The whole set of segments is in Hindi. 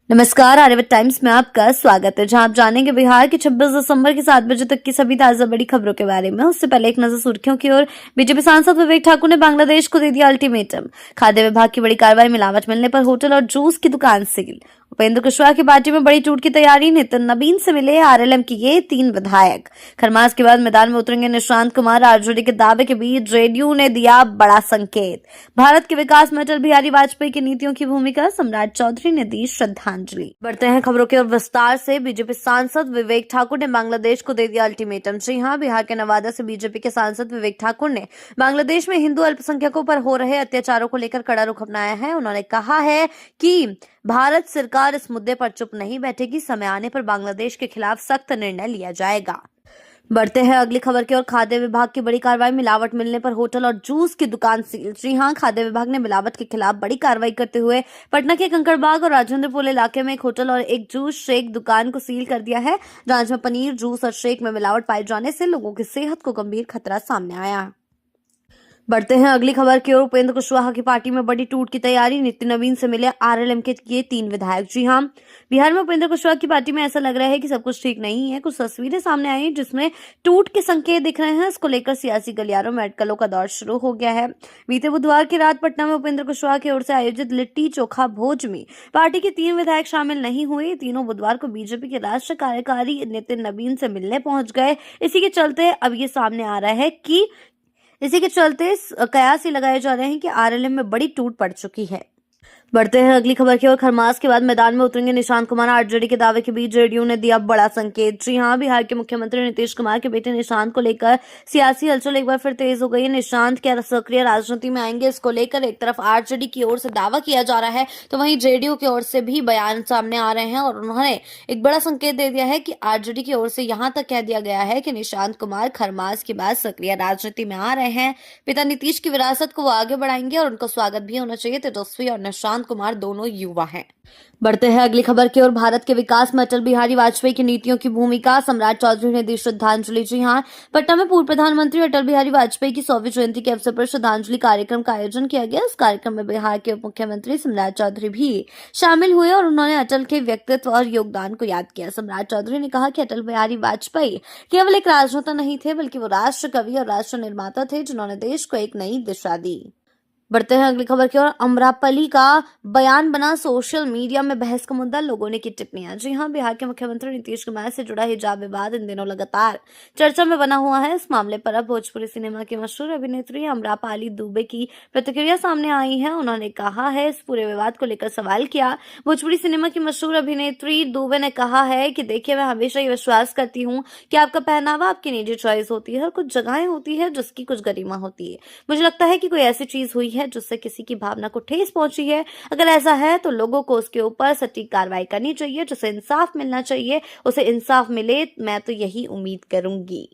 नमस्कार, आर्यवत टाइम्स में आपका स्वागत है, जहां आप जानेंगे बिहार की 26 दिसंबर की 7 बजे तक की सभी ताजा बड़ी खबरों के बारे में। उससे पहले एक नजर सुर्खियों की ओर। बीजेपी सांसद विवेक ठाकुर ने बांग्लादेश को दे दिया अल्टीमेटम। खाद्य विभाग की बड़ी कार्रवाई, मिलावट मिलने पर होटल और जूस की दुकान सील। उपेंद्र कुशवाहा की पार्टी में बड़ी टूट की तैयारी, नितिन नवीन से मिले आरएलएम के ये 3 विधायक। खरमास के बाद मैदान में उतरेंगे निशांत कुमार। आरजेडी के दावे के बीच जेडीयू ने दिया बड़ा संकेत। भारत के विकास में अटल बिहारी वाजपेयी की नीतियों की भूमिका, सम्राट चौधरी ने दी श्रद्धांजलि। बढ़ते हैं खबरों की ओर विस्तार से। बीजेपी सांसद विवेक ठाकुर ने बांग्लादेश को दे दिया अल्टीमेटम। जी हां, बिहार के नवादा से बीजेपी के सांसद विवेक ठाकुर ने बांग्लादेश में हिंदू अल्पसंख्यकों पर हो रहे अत्याचारों को लेकर कड़ा रुख अपनाया है। उन्होंने कहा है कि भारत सरकार इस मुद्दे पर चुप नहीं बैठेगी, समय आने पर बांग्लादेश के खिलाफ सख्त निर्णय लिया जाएगा। बढ़ते हैं अगली खबर की ओर। खाद्य विभाग की बड़ी कार्रवाई, मिलावट मिलने पर होटल और जूस की दुकान सील। जी हां, खाद्य विभाग ने मिलावट के खिलाफ बड़ी कार्रवाई करते हुए पटना के कंकड़बाग और राजेंद्रपुर इलाके में एक होटल और एक जूस शेक दुकान को सील कर दिया है। जांच में पनीर, जूस और शेक में मिलावट पाए जाने से लोगों की सेहत को गंभीर खतरा सामने आया। बढ़ते हैं अगली खबर की ओर। उपेंद्र कुशवाहा की पार्टी में बड़ी टूट की तैयारी, नितिन नवीन से मिले आरएलएम के ये 3 विधायक। जी हां, बिहार में उपेंद्र कुशवाहा की पार्टी में ऐसा लग रहा है कि सब कुछ ठीक नहीं है। कुछ तस्वीरें सामने आई जिसमें टूट के संकेत दिख रहे हैं। इसको लेकर सियासी गलियारों में अटकलों का दौर शुरू हो गया है। बीते बुधवार की रात पटना में उपेंद्र कुशवाहा की ओर से आयोजित लिट्टी चोखा भोज में पार्टी के 3 विधायक शामिल नहीं हुए। तीनों बुधवार को बीजेपी के राष्ट्रीय कार्यकारी नितिन नवीन से मिलने पहुंच गए। इसी के चलते अब ये सामने आ रहा है कि कयास ये लगाए जा रहे हैं कि आरएलएम में बड़ी टूट पड़ चुकी है। बढ़ते हैं अगली खबर की ओर। खरमास के बाद मैदान में उतरेंगे निशांत कुमार। आरजेडी के दावे के बीच जेडीयू ने दिया बड़ा संकेत। जी हां, बिहार के मुख्यमंत्री नीतीश कुमार के बेटे निशांत को लेकर सियासी हलचल एक बार फिर तेज हो गई है। निशांत क्या सक्रिय राजनीति में आएंगे, इसको लेकर एक तरफ आरजेडी की ओर से दावा किया जा रहा है, तो वहीं जेडीयू की ओर से भी बयान सामने आ रहे हैं और उन्होंने एक बड़ा संकेत दे दिया है कि आरजेडी की ओर से यहां तक कह दिया गया है कि निशांत कुमार खरमास के बाद सक्रिय राजनीति में आ रहे हैं। पिता नीतीश की विरासत को वो आगे बढ़ाएंगे और उनका स्वागत भी होना चाहिए। तेजस्वी और निशांत कुमार दोनों युवा हैं। बढ़ते हैं अगली खबर की ओर। भारत के विकास में अटल बिहारी वाजपेयी की नीतियों की भूमिका, सम्राट चौधरी ने दी श्रद्धांजलि। जी हां, पटना में पूर्व प्रधानमंत्री अटल बिहारी वाजपेयी की 100वीं जयंती के अवसर पर श्रद्धांजलि कार्यक्रम का आयोजन किया गया। इस कार्यक्रम में बिहार के उप मुख्यमंत्री सम्राट चौधरी भी शामिल हुए और उन्होंने अटल के व्यक्तित्व और योगदान को याद किया। सम्राट चौधरी ने कहा कि अटल बिहारी वाजपेयी केवल एक राजनेता नहीं थे, बल्कि वो राष्ट्र कवि और राष्ट्र निर्माता थे, जिन्होंने देश को एक नई दिशा दी। बढ़ते हैं अगली खबर की ओर। अमरापली का बयान बना सोशल मीडिया में बहस का मुद्दा, लोगों ने की टिप्पणियां। जी हां, बिहार के मुख्यमंत्री नीतीश कुमार से जुड़ा हिजाब विवाद इन दिनों लगातार चर्चा में बना हुआ है। इस मामले पर अब भोजपुरी सिनेमा की मशहूर अभिनेत्री अमरापाली दुबे की प्रतिक्रिया सामने आई है। उन्होंने कहा है, इस पूरे विवाद को लेकर सवाल किया। भोजपुरी सिनेमा की मशहूर अभिनेत्री दुबे ने कहा है कि देखिए, मैं हमेशा ये विश्वास करती हूँ कि आपका पहनावा आपकी निजी चॉइस होती है और कुछ जगहें होती है जिसकी कुछ गरिमा होती है। मुझे लगता है कि कोई ऐसी चीज हुई है जिससे किसी की भावना को ठेस पहुंची है। अगर ऐसा है तो लोगों को उसके ऊपर सटीक कार्रवाई करनी चाहिए, जिसे इंसाफ मिलना चाहिए, उसे इंसाफ मिले, मैं तो यही उम्मीद करूंगी।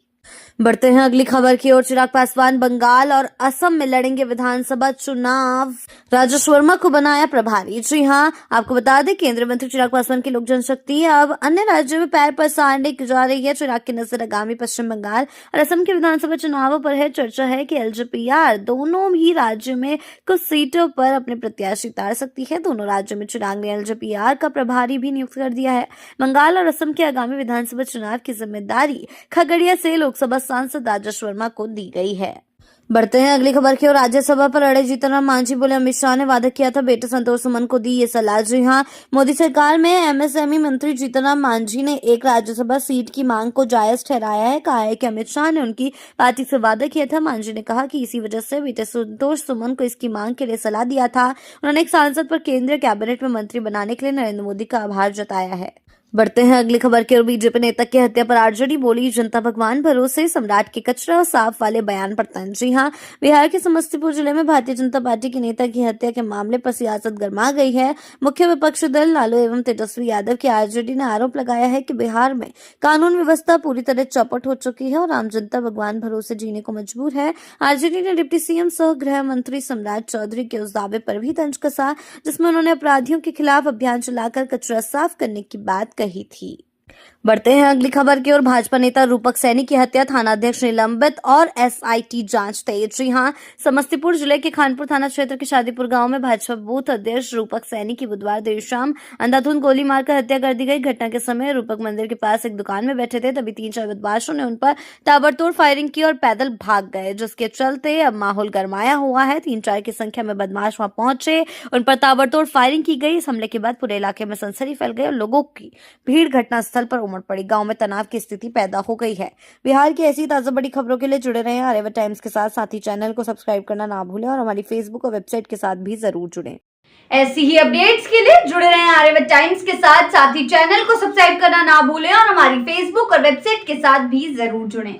बढ़ते हैं अगली खबर की ओर। चिराग पासवान बंगाल और असम में लड़ेंगे विधानसभा चुनाव, राजेश वर्मा को बनाया प्रभारी। जी हां, आपको बता दें, केंद्रीय मंत्री चिराग पासवान की लोक जनशक्ति अब अन्य राज्यों में पैर पसारने जा रही है। चिराग की नजर आगामी पश्चिम बंगाल और असम के विधानसभा चुनावों पर है। चर्चा है कि एलजेपीआर दोनों ही राज्यों में कुछ सीटों पर अपने प्रत्याशी उतार सकती है। दोनों राज्यों में चिराग ने एलजेपीआर का प्रभारी भी नियुक्त कर दिया है। बंगाल और असम के आगामी विधानसभा चुनाव की जिम्मेदारी खगड़िया से लोकसभा सांसद राजेश वर्मा को दी गई है। बढ़ते हैं अगली खबर की ओर। राज्यसभा पर अड़े जीतनराम मांझी बोले, अमित शाह ने वादा किया था, बेटे संतोष सुमन को दी ये सलाह। जी हां, मोदी सरकार में एमएसएमई मंत्री जीतनराम मांझी ने एक राज्यसभा सीट की मांग को जायज ठहराया है। कहा है कि अमित शाह ने उनकी पार्टी से वादा किया था। मांझी ने कहा कि इसी वजह से बेटे संतोष सुमन को इसकी मांग के लिए सलाह दिया था। उन्होंने एक सांसद पर केंद्रीय कैबिनेट में मंत्री बनाने के लिए नरेंद्र मोदी का आभार जताया है। बढ़ते हैं अगली खबर की ओर। बीजेपी नेता की हत्या पर आरजेडी बोली, जनता भगवान भरोसे, सम्राट के कचरा और साफ वाले बयान पर तंज। जी हां, बिहार के समस्तीपुर जिले में भारतीय जनता पार्टी के नेता की हत्या के मामले पर सियासत गर्मा गई है। मुख्य विपक्षी दल लालू एवं तेजस्वी यादव की आरजेडी ने आरोप लगाया है कि बिहार में कानून व्यवस्था पूरी तरह चौपट हो चुकी है और आम जनता भगवान भरोसे जीने को मजबूर है। आरजेडी ने डिप्टी सीएम सह गृह मंत्री सम्राट चौधरी के उस दावे पर भी तंज कसा, जिसमें उन्होंने अपराधियों के खिलाफ अभियान चलाकर कचरा साफ करने की बात कही थी। बढ़ते हैं अगली खबर की ओर। भाजपा नेता रूपक सैनी की हत्या, थानाध्यक्ष निलंबित और एसआईटी जांच तेज। जी हां, समस्तीपुर जिले के खानपुर थाना क्षेत्र के शादीपुर गांव में भाजपा बूथ अध्यक्ष रूपक सैनी की बुधवार देर शाम अंधाधुंध गोली मारकर हत्या कर दी गई। घटना के समय रूपक मंदिर के पास एक दुकान में बैठे थे, तभी 3-4 बदमाशों ने उन पर ताबड़तोड़ फायरिंग की और पैदल भाग गए, जिसके चलते अब माहौल गरमाया हुआ है। 3-4 की संख्या में बदमाश वहां पहुंचे, उन पर ताबड़तोड़ फायरिंग की गई। इस हमले के बाद पूरे इलाके में सनसनी फैल गई और लोगों की भीड़ घटनास्थल पर उमड़ पड़ी। गांव में तनाव की स्थिति पैदा हो गई है। बिहार की ऐसी ताजा बड़ी खबरों के लिए जुड़े रहें आर्यावर्त टाइम्स के साथ। साथ ही चैनल को सब्सक्राइब करना ना भूलें और हमारी फेसबुक और वेबसाइट के साथ भी जरूर जुड़ें। ऐसी ही अपडेट्स के लिए जुड़े रहें आर्यावर्त टाइम्स के साथ। साथ ही चैनल को सब्सक्राइब करना ना भूलें और हमारी फेसबुक और वेबसाइट के साथ भी जरूर जुड़ें।